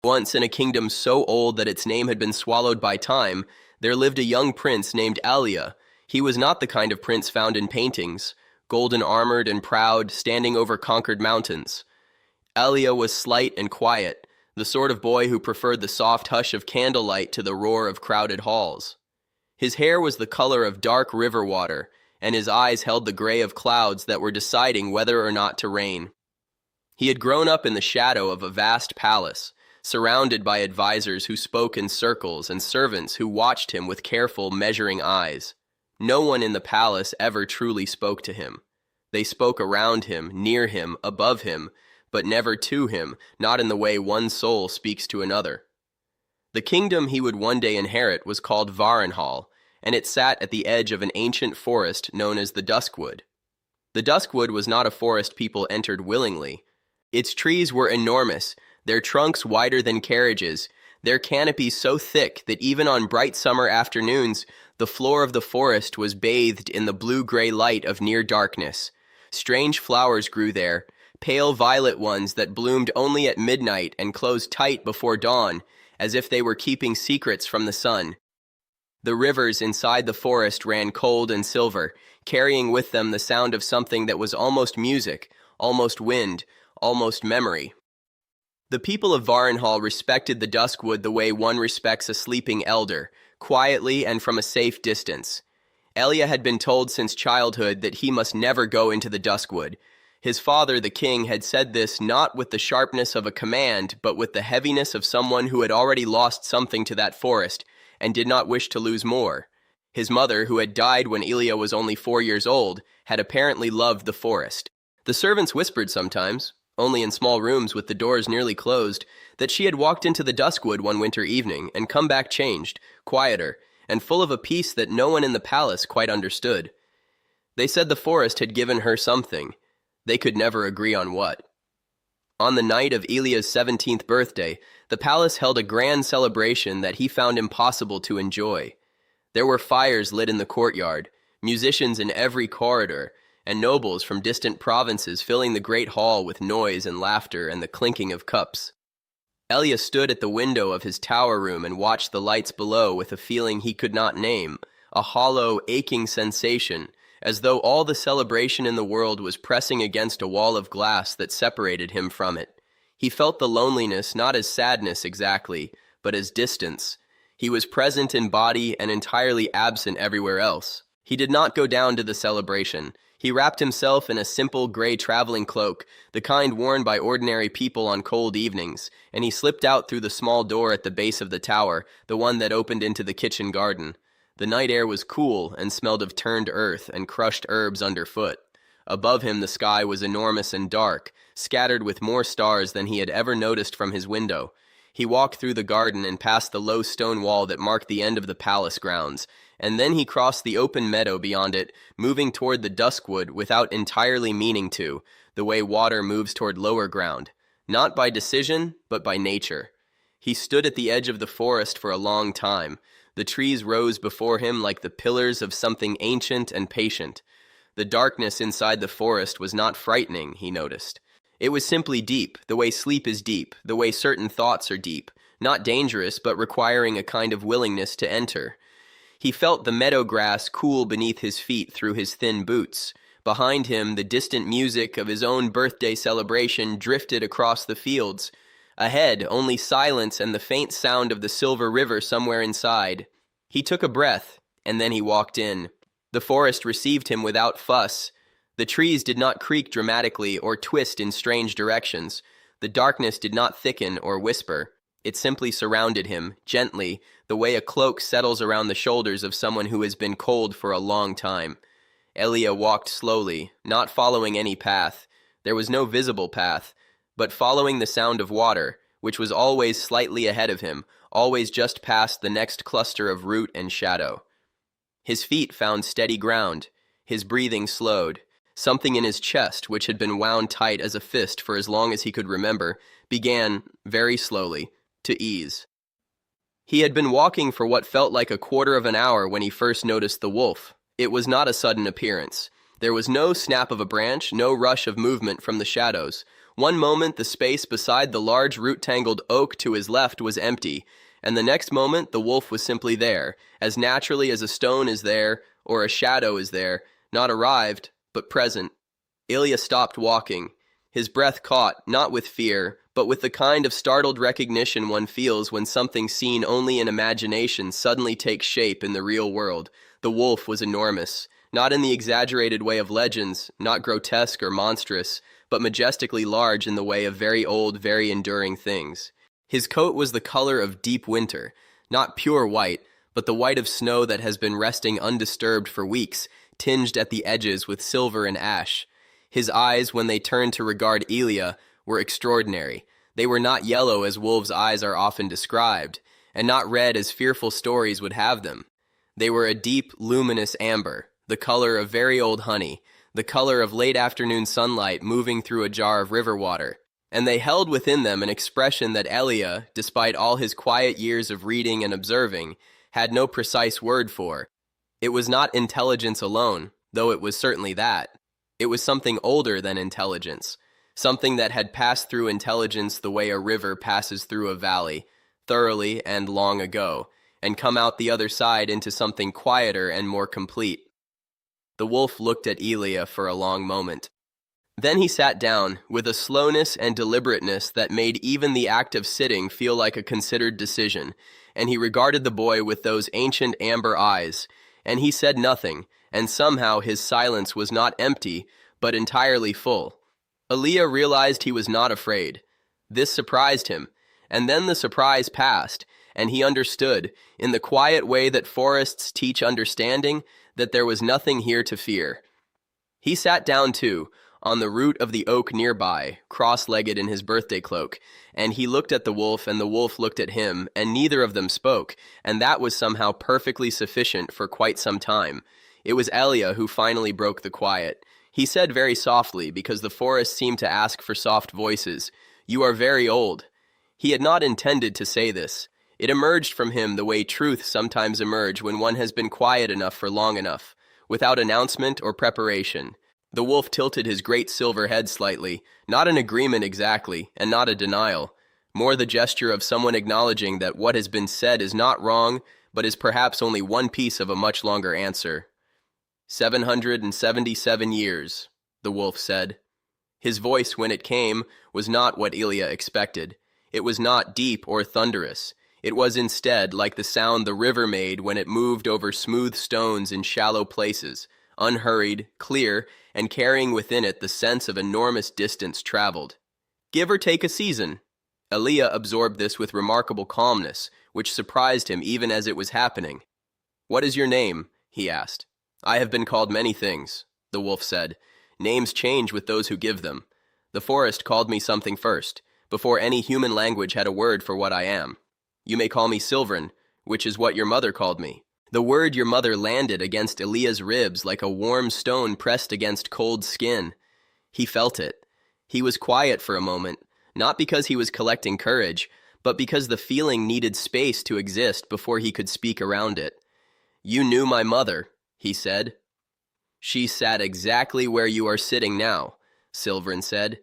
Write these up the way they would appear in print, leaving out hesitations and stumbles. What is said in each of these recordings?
Once, in a kingdom so old that its name had been swallowed by time, there lived a young prince named Elia. He was not the kind of prince found in paintings, golden armored and proud, standing over conquered mountains. Elia was slight and quiet, the sort of boy who preferred the soft hush of candlelight to the roar of crowded halls. His hair was the color of dark river water, and his eyes held the gray of clouds that were deciding whether or not to rain. He had grown up in the shadow of a vast palace, surrounded by advisors who spoke in circles and servants who watched him with careful, measuring eyes. No one in the palace ever truly spoke to him. They spoke around him, near him, above him, but never to him, not in the way one soul speaks to another. The kingdom he would one day inherit was called Varenhal, and it sat at the edge of an ancient forest known as the Duskwood. The Duskwood was not a forest people entered willingly. Its trees were enormous, their trunks wider than carriages, their canopies so thick that even on bright summer afternoons, the floor of the forest was bathed in the blue-gray light of near darkness. Strange flowers grew there, pale violet ones that bloomed only at midnight and closed tight before dawn, as if they were keeping secrets from the sun. The rivers inside the forest ran cold and silver, carrying with them the sound of something that was almost music, almost wind, almost memory. The people of Varenhal respected the Duskwood the way one respects a sleeping elder, quietly and from a safe distance. Elia had been told since childhood that he must never go into the Duskwood. His father, the king, had said this not with the sharpness of a command, but with the heaviness of someone who had already lost something to that forest, and did not wish to lose more. His mother, who had died when Elia was only 4 years old, had apparently loved the forest. The servants whispered sometimes, only in small rooms with the doors nearly closed, that she had walked into the Duskwood one winter evening and come back changed, quieter, and full of a peace that no one in the palace quite understood. They said the forest had given her something. They could never agree on what. On the night of Elia's 17th birthday, the palace held a grand celebration that he found impossible to enjoy. There were fires lit in the courtyard, musicians in every corridor, and nobles from distant provinces filling the great hall with noise and laughter and the clinking of cups. Elia stood at the window of his tower room and watched the lights below with a feeling he could not name, a hollow, aching sensation, as though all the celebration in the world was pressing against a wall of glass that separated him from it. He felt the loneliness not as sadness exactly, but as distance. He was present in body and entirely absent everywhere else. He did not go down to the celebration. He wrapped himself in a simple gray traveling cloak, the kind worn by ordinary people on cold evenings, and he slipped out through the small door at the base of the tower, the one that opened into the kitchen garden. The night air was cool and smelled of turned earth and crushed herbs underfoot. Above him the sky was enormous and dark, scattered with more stars than he had ever noticed from his window. He walked through the garden and past the low stone wall that marked the end of the palace grounds, and then he crossed the open meadow beyond it, moving toward the Duskwood without entirely meaning to, the way water moves toward lower ground, not by decision, but by nature. He stood at the edge of the forest for a long time. The trees rose before him like the pillars of something ancient and patient. The darkness inside the forest was not frightening, he noticed. It was simply deep, the way sleep is deep, the way certain thoughts are deep, not dangerous, but requiring a kind of willingness to enter. He felt the meadow grass cool beneath his feet through his thin boots. Behind him, the distant music of his own birthday celebration drifted across the fields. Ahead, only silence and the faint sound of the silver river somewhere inside. He took a breath, and then he walked in. The forest received him without fuss. The trees did not creak dramatically or twist in strange directions. The darkness did not thicken or whisper. It simply surrounded him, gently, the way a cloak settles around the shoulders of someone who has been cold for a long time. Elia walked slowly, not following any path. There was no visible path, but following the sound of water, which was always slightly ahead of him, always just past the next cluster of root and shadow. His feet found steady ground. His breathing slowed. Something in his chest, which had been wound tight as a fist for as long as he could remember, began, very slowly, to ease. He had been walking for what felt like a quarter of an hour when he first noticed the wolf. It was not a sudden appearance. There was no snap of a branch, no rush of movement from the shadows. One moment the space beside the large root-tangled oak to his left was empty, and the next moment the wolf was simply there, as naturally as a stone is there or a shadow is there, not arrived, but present. Ilya stopped walking. His breath caught, not with fear, but with the kind of startled recognition one feels when something seen only in imagination suddenly takes shape in the real world. The wolf was enormous, not in the exaggerated way of legends, not grotesque or monstrous, but majestically large in the way of very old, very enduring things. His coat was the color of deep winter, not pure white, but the white of snow that has been resting undisturbed for weeks, tinged at the edges with silver and ash. His eyes, when they turned to regard Ilya, were extraordinary. They were not yellow as wolves' eyes are often described, and not red as fearful stories would have them. They were a deep, luminous amber, the color of very old honey, the color of late afternoon sunlight moving through a jar of river water. And they held within them an expression that Ilya, despite all his quiet years of reading and observing, had no precise word for. It was not intelligence alone, though it was certainly that. It was something older than intelligence, something that had passed through intelligence the way a river passes through a valley, thoroughly and long ago, and come out the other side into something quieter and more complete. The wolf looked at Ilya for a long moment. Then he sat down, with a slowness and deliberateness that made even the act of sitting feel like a considered decision, and he regarded the boy with those ancient amber eyes, and he said nothing, and somehow his silence was not empty, but entirely full. Ilya realized he was not afraid. This surprised him, and then the surprise passed, and he understood, in the quiet way that forests teach understanding, that there was nothing here to fear. He sat down too, on the root of the oak nearby, cross-legged in his birthday cloak, and he looked at the wolf and the wolf looked at him, and neither of them spoke, and that was somehow perfectly sufficient for quite some time. It was Ilya who finally broke the quiet. He said very softly, because the forest seemed to ask for soft voices, "You are very old." He had not intended to say this. It emerged from him the way truth sometimes emerge when one has been quiet enough for long enough, without announcement or preparation. The wolf tilted his great silver head slightly, not an agreement exactly, and not a denial, more the gesture of someone acknowledging that what has been said is not wrong, but is perhaps only one piece of a much longer answer. 777 years, the wolf said. His voice, when it came, was not what Ilya expected. It was not deep or thunderous. It was instead like the sound the river made when it moved over smooth stones in shallow places, unhurried, clear, and carrying within it the sense of enormous distance traveled. Give or take a season. Ilya absorbed this with remarkable calmness, which surprised him even as it was happening. "What is your name?" he asked. "I have been called many things," the wolf said. "Names change with those who give them. The forest called me something first, before any human language had a word for what I am. You may call me Silvrin, which is what your mother called me." The word your mother landed against Ilya's ribs like a warm stone pressed against cold skin. He felt it. He was quiet for a moment, not because he was collecting courage, but because the feeling needed space to exist before he could speak around it. "You knew my mother," he said. "She sat exactly where you are sitting now," Silvrin said.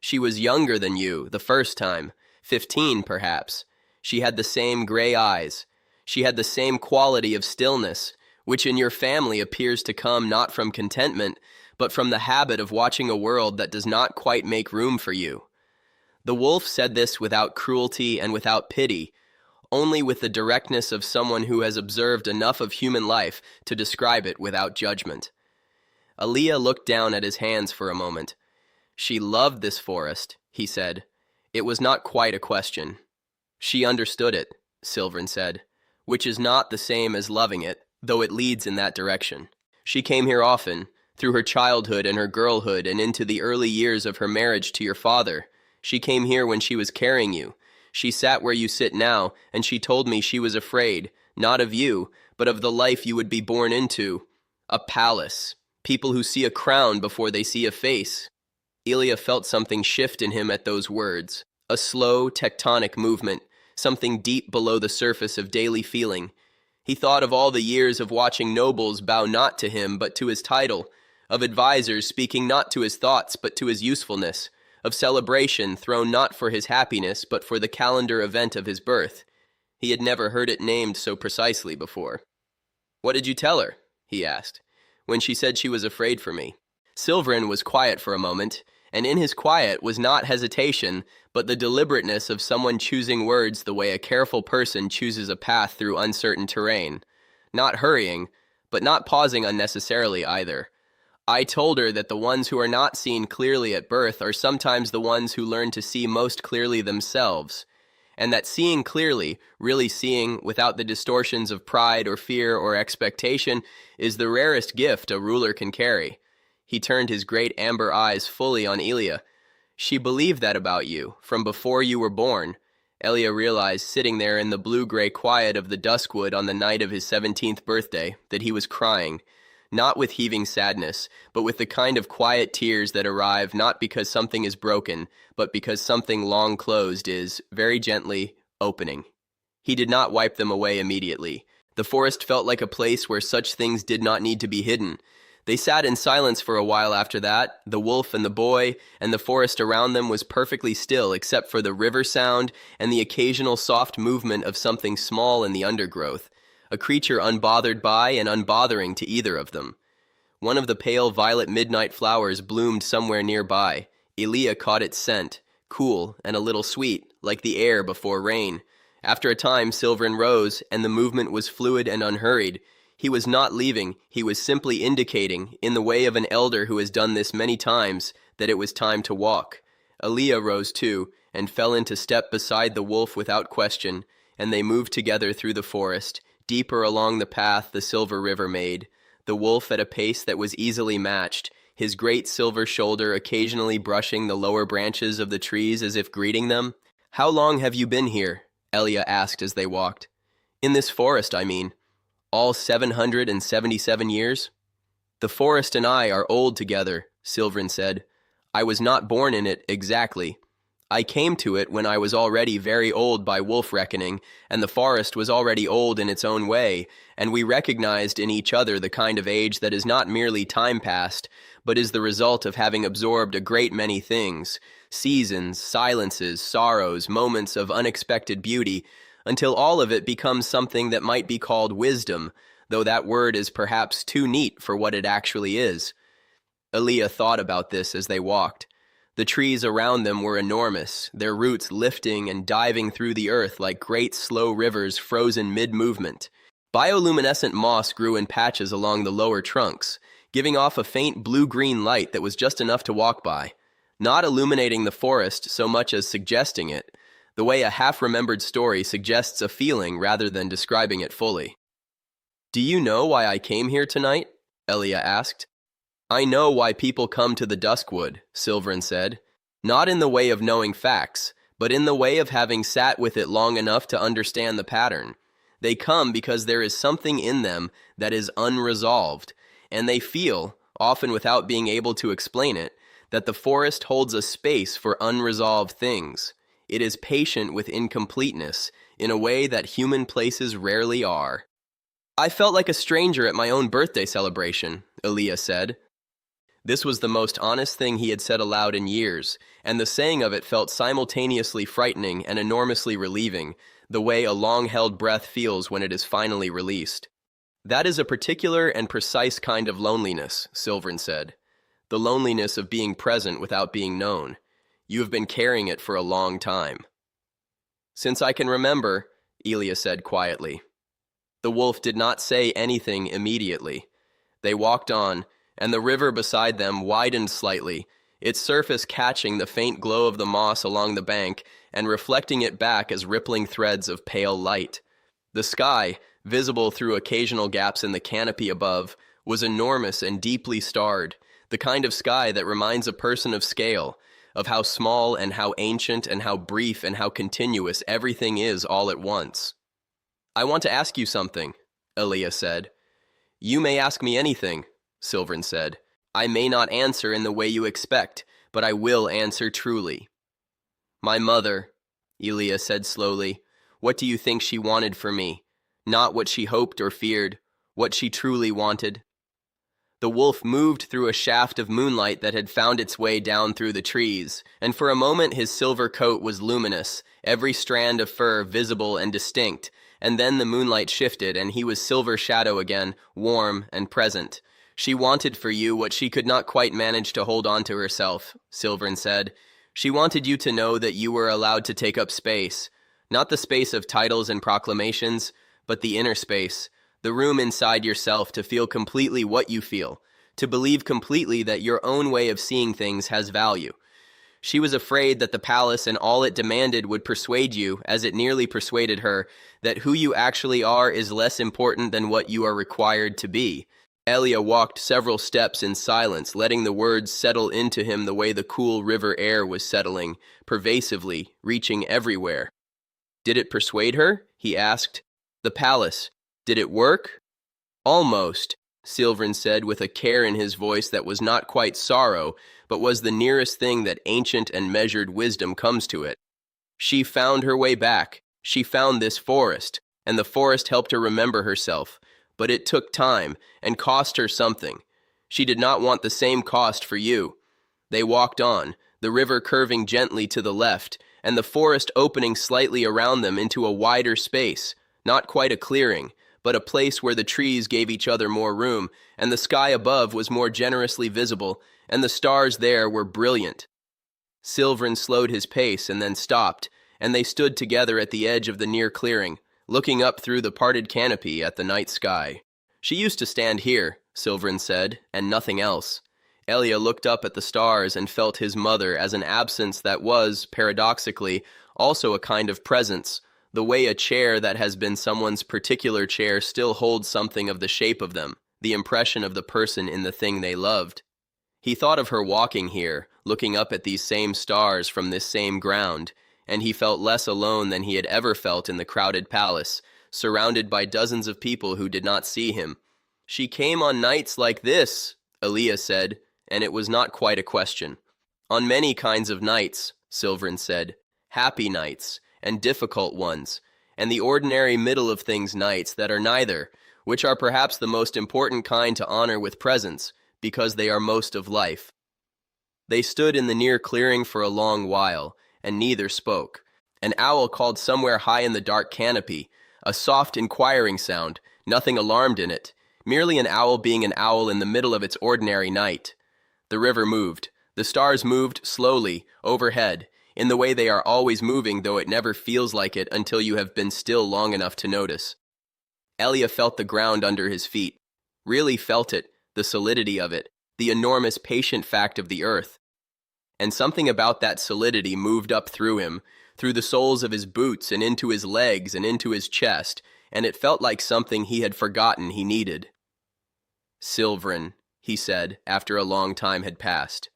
"She was younger than you the first time, 15 perhaps. She had the same gray eyes. She had the same quality of stillness, which in your family appears to come not from contentment, but from the habit of watching a world that does not quite make room for you." The wolf said this without cruelty and without pity, only with the directness of someone who has observed enough of human life to describe it without judgment. Ilya looked down at his hands for a moment. "She loved this forest," he said. It was not quite a question. "She understood it," Silvrin said, "which is not the same as loving it, though it leads in that direction. She came here often, through her childhood and her girlhood and into the early years of her marriage to your father. She came here when she was carrying you. She sat where you sit now, and she told me she was afraid, not of you, but of the life you would be born into. A palace. People who see a crown before they see a face." Ilya felt something shift in him at those words, a slow, tectonic movement, something deep below the surface of daily feeling. He thought of all the years of watching nobles bow not to him but to his title, of advisors speaking not to his thoughts but to his usefulness, of celebration thrown not for his happiness, but for the calendar event of his birth. He had never heard it named so precisely before. "What did you tell her?" he asked, "when she said she was afraid for me?" Silverin was quiet for a moment, and in his quiet was not hesitation, but the deliberateness of someone choosing words the way a careful person chooses a path through uncertain terrain. Not hurrying, but not pausing unnecessarily either. "I told her that the ones who are not seen clearly at birth are sometimes the ones who learn to see most clearly themselves, and that seeing clearly, really seeing, without the distortions of pride or fear or expectation, is the rarest gift a ruler can carry." He turned his great amber eyes fully on Elia. "She believed that about you, from before you were born." Elia realized, sitting there in the blue-gray quiet of the duskwood on the night of his 17th birthday, that he was crying, not with heaving sadness, but with the kind of quiet tears that arrive not because something is broken, but because something long closed is, very gently, opening. He did not wipe them away immediately. The forest felt like a place where such things did not need to be hidden. They sat in silence for a while after that, the wolf and the boy, and the forest around them was perfectly still except for the river sound and the occasional soft movement of something small in the undergrowth, a creature unbothered by and unbothering to either of them. One of the pale violet midnight flowers bloomed somewhere nearby. Elia caught its scent, cool and a little sweet, like the air before rain. After a time, Silverin rose, and the movement was fluid and unhurried. He was not leaving, he was simply indicating, in the way of an elder who has done this many times, that it was time to walk. Elia rose too, and fell into step beside the wolf without question, and they moved together through the forest, deeper along the path the silver river made, the wolf at a pace that was easily matched, his great silver shoulder occasionally brushing the lower branches of the trees as if greeting them. "How long have you been here?" Elia asked as they walked. "In this forest, I mean." "All 777 years?" "The forest and I are old together," Silverin said. "I was not born in it exactly. I came to it when I was already very old by wolf reckoning, and the forest was already old in its own way, and we recognized in each other the kind of age that is not merely time past, but is the result of having absorbed a great many things, seasons, silences, sorrows, moments of unexpected beauty, until all of it becomes something that might be called wisdom, though that word is perhaps too neat for what it actually is." Elia thought about this as they walked. The trees around them were enormous, their roots lifting and diving through the earth like great slow rivers frozen mid-movement. Bioluminescent moss grew in patches along the lower trunks, giving off a faint blue-green light that was just enough to walk by, not illuminating the forest so much as suggesting it, the way a half-remembered story suggests a feeling rather than describing it fully. "Do you know why I came here tonight?" Elia asked. "I know why people come to the Duskwood," Silverin said. "Not in the way of knowing facts, but in the way of having sat with it long enough to understand the pattern. They come because there is something in them that is unresolved, and they feel, often without being able to explain it, that the forest holds a space for unresolved things. It is patient with incompleteness in a way that human places rarely are." "I felt like a stranger at my own birthday celebration," Elia said. This was the most honest thing he had said aloud in years, and the saying of it felt simultaneously frightening and enormously relieving, the way a long-held breath feels when it is finally released. "That is a particular and precise kind of loneliness," Silverin said. "The loneliness of being present without being known. You have been carrying it for a long time." "Since I can remember," Elia said quietly. The wolf did not say anything immediately. They walked on, and the river beside them widened slightly, its surface catching the faint glow of the moss along the bank and reflecting it back as rippling threads of pale light. The sky, visible through occasional gaps in the canopy above, was enormous and deeply starred, the kind of sky that reminds a person of scale, of how small and how ancient and how brief and how continuous everything is all at once. "I want to ask you something," Elia said. "You may ask me anything," Silverin said. "I may not answer in the way you expect, but I will answer truly." "My mother," Elia said slowly, "what do you think she wanted for me? Not what she hoped or feared, what she truly wanted." The wolf moved through a shaft of moonlight that had found its way down through the trees, and for a moment his silver coat was luminous, every strand of fur visible and distinct, and then the moonlight shifted, and he was silver shadow again, warm and present. "She wanted for you what she could not quite manage to hold on to herself," Silvern said. "She wanted you to know that you were allowed to take up space. Not the space of titles and proclamations, but the inner space, the room inside yourself to feel completely what you feel, to believe completely that your own way of seeing things has value. She was afraid that the palace and all it demanded would persuade you, as it nearly persuaded her, that who you actually are is less important than what you are required to be." Elia walked several steps in silence, letting the words settle into him the way the cool river air was settling, pervasively, reaching everywhere. "Did it persuade her?" he asked. "The palace. Did it work?" "Almost," Silvern said with a care in his voice that was not quite sorrow, but was the nearest thing that ancient and measured wisdom comes to it. "She found her way back. She found this forest, and the forest helped her remember herself. But it took time, and cost her something. She did not want the same cost for you." They walked on, the river curving gently to the left, and the forest opening slightly around them into a wider space, not quite a clearing, but a place where the trees gave each other more room, and the sky above was more generously visible, and the stars there were brilliant. Silvern slowed his pace and then stopped, and they stood together at the edge of the near clearing, looking up through the parted canopy at the night sky. "She used to stand here," Silvern said, "and nothing else." Elia looked up at the stars and felt his mother as an absence that was, paradoxically, also a kind of presence, the way a chair that has been someone's particular chair still holds something of the shape of them, the impression of the person in the thing they loved. He thought of her walking here, looking up at these same stars from this same ground, and he felt less alone than he had ever felt in the crowded palace, surrounded by dozens of people who did not see him. "She came on nights like this," Elia said, and it was not quite a question. "On many kinds of nights," Silvern said, "happy nights, and difficult ones, and the ordinary middle of things nights that are neither, which are perhaps the most important kind to honor with presence, because they are most of life." They stood in the near clearing for a long while, and neither spoke. An owl called somewhere high in the dark canopy, a soft inquiring sound, nothing alarmed in it, merely an owl being an owl in the middle of its ordinary night. The river moved. The stars moved slowly, overhead, in the way they are always moving, though it never feels like it until you have been still long enough to notice. Elia felt the ground under his feet, really felt it, the solidity of it, the enormous patient fact of the earth. And something about that solidity moved up through him, through the soles of his boots and into his legs and into his chest, and it felt like something he had forgotten he needed. "Silvern," he said, after a long time had passed.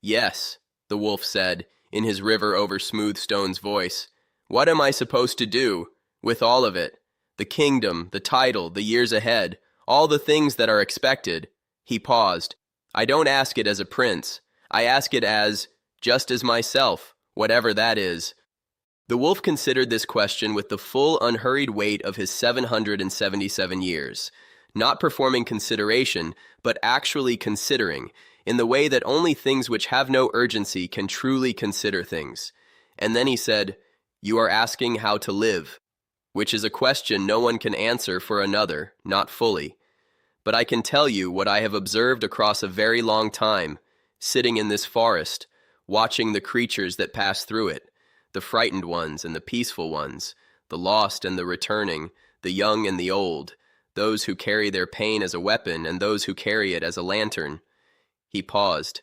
"Yes," the wolf said, in his river over smooth stones voice. "What am I supposed to do with all of it? The kingdom, the title, the years ahead, all the things that are expected." He paused. "I don't ask it as a prince. I ask it as, just as myself, whatever that is." The wolf considered this question with the full, unhurried weight of his 777 years, not performing consideration, but actually considering, in the way that only things which have no urgency can truly consider things. And then he said, "You are asking how to live," which is a question no one can answer for another, not fully. But I can tell you what I have observed across a very long time, sitting in this forest, watching the creatures that pass through it, the frightened ones and the peaceful ones, the lost and the returning, the young and the old, those who carry their pain as a weapon and those who carry it as a lantern. He paused.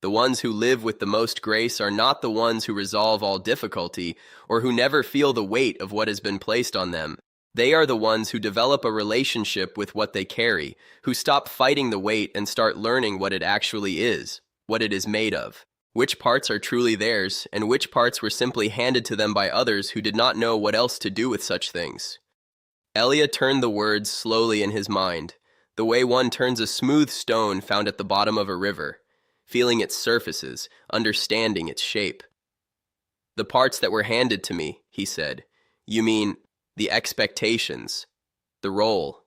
The ones who live with the most grace are not the ones who resolve all difficulty or who never feel the weight of what has been placed on them. They are the ones who develop a relationship with what they carry, who stop fighting the weight and start learning what it actually is, what it is made of, which parts are truly theirs, and which parts were simply handed to them by others who did not know what else to do with such things. Elia turned the words slowly in his mind, the way one turns a smooth stone found at the bottom of a river, feeling its surfaces, understanding its shape. "The parts that were handed to me," he said. "You mean the expectations, the role?"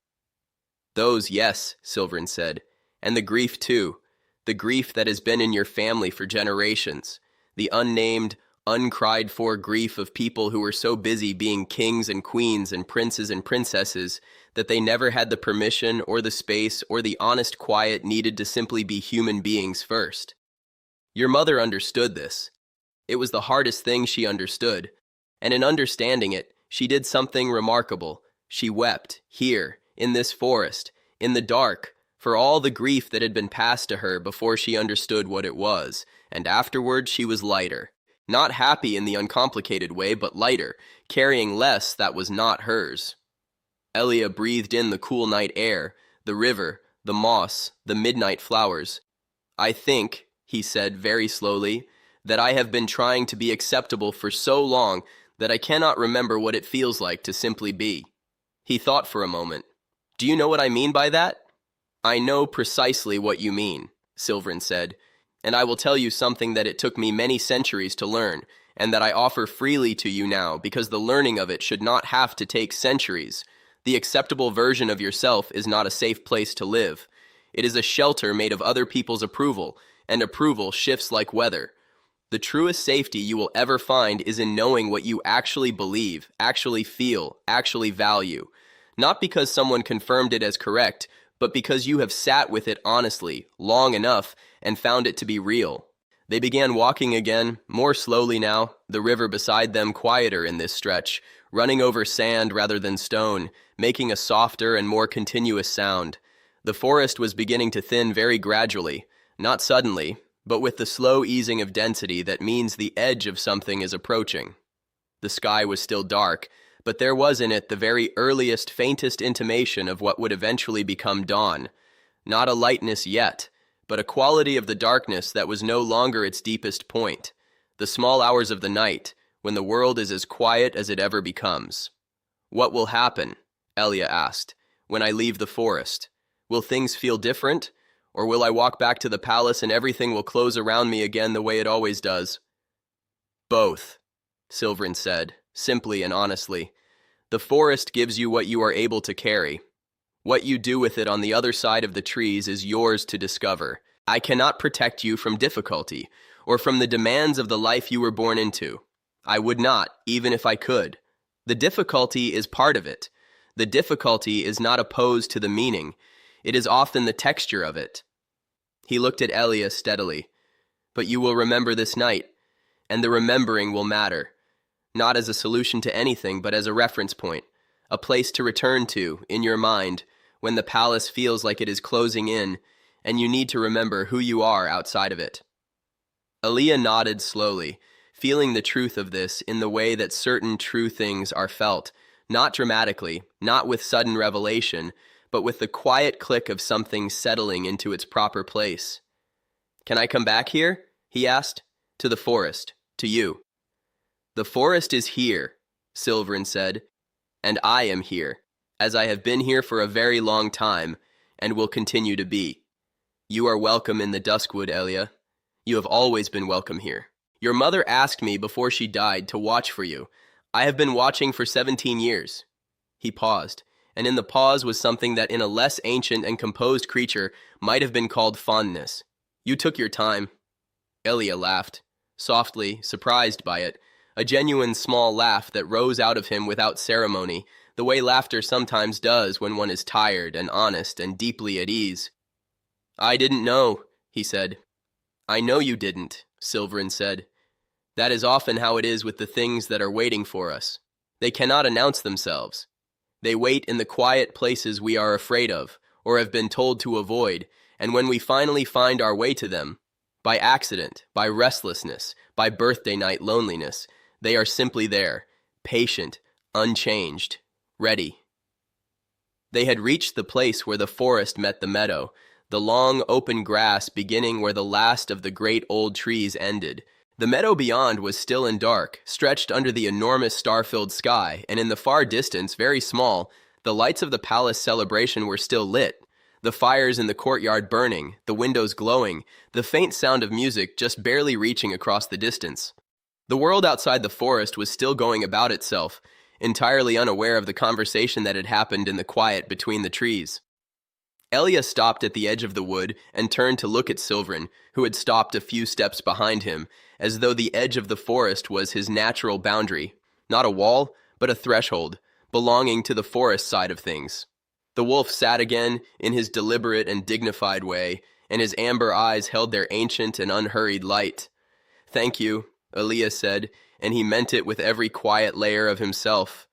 "Those, yes," Silvern said, And the grief too, the grief that has been in your family for generations, the unnamed, uncried for grief of people who were so busy being kings and queens and princes and princesses that they never had the permission or the space or the honest quiet needed to simply be human beings first. Your mother understood this. It was the hardest thing she understood, and in understanding it, she did something remarkable. She wept, here, in this forest, in the dark, for all the grief that had been passed to her before she understood what it was, and afterward she was lighter. Not happy in the uncomplicated way, but lighter, carrying less that was not hers. Elia breathed in the cool night air, the river, the moss, the midnight flowers. I think, he said very slowly, that I have been trying to be acceptable for so long that I cannot remember what it feels like to simply be. He thought for a moment. Do you know what I mean by that? I know precisely what you mean, Silverin said, and I will tell you something that it took me many centuries to learn, and that I offer freely to you now because the learning of it should not have to take centuries. The acceptable version of yourself is not a safe place to live. It is a shelter made of other people's approval, and approval shifts like weather. The truest safety you will ever find is in knowing what you actually believe, actually feel, actually value. Not because someone confirmed it as correct, but because you have sat with it honestly, long enough, and found it to be real. They began walking again, more slowly now, the river beside them quieter in this stretch, running over sand rather than stone, making a softer and more continuous sound. The forest was beginning to thin very gradually, not suddenly, but with the slow easing of density that means the edge of something is approaching. The sky was still dark, but there was in it the very earliest, faintest intimation of what would eventually become dawn. Not a lightness yet, but a quality of the darkness that was no longer its deepest point. The small hours of the night, when the world is as quiet as it ever becomes. What will happen, Elia asked, when I leave the forest? Will things feel different? Or will I walk back to the palace and everything will close around me again the way it always does? Both, Silverin said, simply and honestly. The forest gives you what you are able to carry. What you do with it on the other side of the trees is yours to discover. I cannot protect you from difficulty, or from the demands of the life you were born into. I would not, even if I could. The difficulty is part of it. The difficulty is not opposed to the meaning. It is often the texture of it. He looked at Elia steadily. But you will remember this night, and the remembering will matter. Not as a solution to anything, but as a reference point, a place to return to, in your mind, when the palace feels like it is closing in, and you need to remember who you are outside of it. Elia nodded slowly, feeling the truth of this in the way that certain true things are felt, not dramatically, not with sudden revelation, but with the quiet click of something settling into its proper place. Can I come back here? He asked. To the forest. To you. The forest is here, Silverin said, and I am here, as I have been here for a very long time, and will continue to be. You are welcome in the Duskwood, Elia. You have always been welcome here. Your mother asked me before she died to watch for you. I have been watching for 17 years. He paused, and in the pause was something that in a less ancient and composed creature might have been called fondness. You took your time. Elia laughed, softly, surprised by it, a genuine small laugh that rose out of him without ceremony, the way laughter sometimes does when one is tired and honest and deeply at ease. I didn't know, he said. I know you didn't, Silverin said. That is often how it is with the things that are waiting for us. They cannot announce themselves. They wait in the quiet places we are afraid of, or have been told to avoid, and when we finally find our way to them, by accident, by restlessness, by birthday night loneliness, they are simply there, patient, unchanged, ready. They had reached the place where the forest met the meadow, the long open grass beginning where the last of the great old trees ended. The meadow beyond was still and dark, stretched under the enormous star-filled sky, and in the far distance, very small, the lights of the palace celebration were still lit, the fires in the courtyard burning, the windows glowing, the faint sound of music just barely reaching across the distance. The world outside the forest was still going about itself, entirely unaware of the conversation that had happened in the quiet between the trees. Elia stopped at the edge of the wood and turned to look at Silverin, who had stopped a few steps behind him, as though the edge of the forest was his natural boundary, not a wall, but a threshold, belonging to the forest side of things. The wolf sat again in his deliberate and dignified way, and his amber eyes held their ancient and unhurried light. "Thank you," Elia said, and he meant it with every quiet layer of himself.